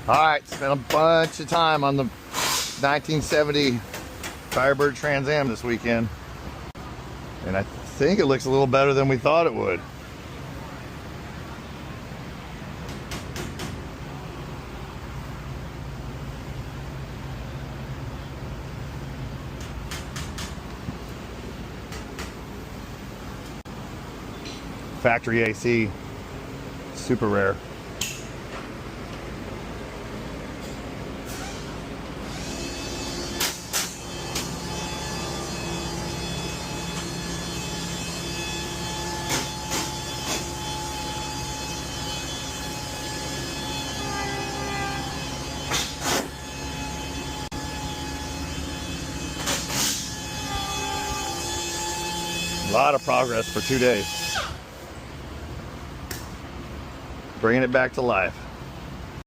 Alright, spent a bunch of time on the 1970 Firebird Trans Am this weekend. And I think it looks a little better than we thought it would. Factory AC, super rare. A lot of progress for 2 days. Bringing it back to life.